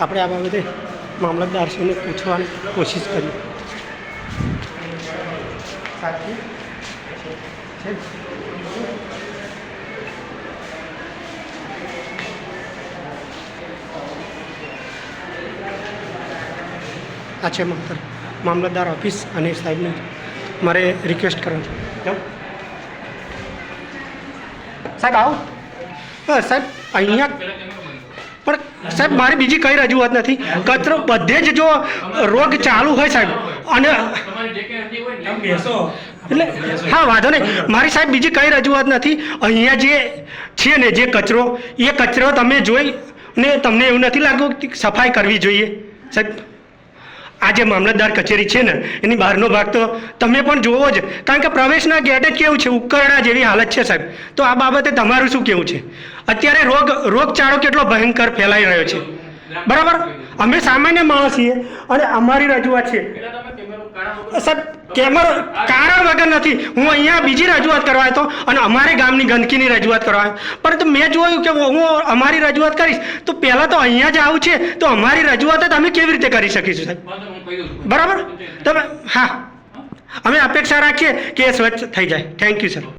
આપણે આ બાબતે મામલતદારશ્રીને પૂછવાની કોશિશ કરી. આ છે મામલતદાર ઓફિસ અને સાહેબને મારે રિક્વેસ્ટ કરવાની છે. સાહેબ આવો. સાહેબ અહીંયા પણ સાહેબ મારી બીજી કઈ રજૂઆત નથી. કચરો બધે જ જો રોગ ચાલુ હોય સાહેબ અને એટલે હા વાંધો નહીં. મારી સાહેબ બીજી કઈ રજૂઆત નથી. અહીંયા જે છે ને જે કચરો એ કચરો તમે જોઈ ને તમને એવું નથી લાગ્યું કે સફાઈ કરવી જોઈએ સાહેબ? આ જે મામલતદાર કચેરી છે ને એની બહારનો ભાગ તો તમે પણ જોવો જ, કારણ કે પ્રવેશના ગેટ જ કેવું છે, ઉકરડા જેવી હાલત છે સાહેબ. તો આ બાબતે તમારું શું કહેવું છે? અત્યારે રોગચાળો કેટલો ભયંકર ફેલાઈ રહ્યો છે, બરાબર? અમે સામાન્ય માણસ છીએ અને અમારી રજૂઆત છે સાહેબ. કારણ વગર નથી. હું અહીંયા બીજી રજૂઆત કરવા હતો અને અમારે ગામની ગંદકીની રજૂઆત કરવા, પરંતુ મેં જોયું કે હું અમારી રજૂઆત કરીશ તો પહેલાં તો અહીંયા જ આવું છે, તો અમારી રજૂઆત જ અમે કેવી રીતે કરી શકીશું સાહેબ? બરાબર તમે હા, અમે અપેક્ષા રાખીએ કે એ સ્વચ્છ થઈ જાય. Thank you sir.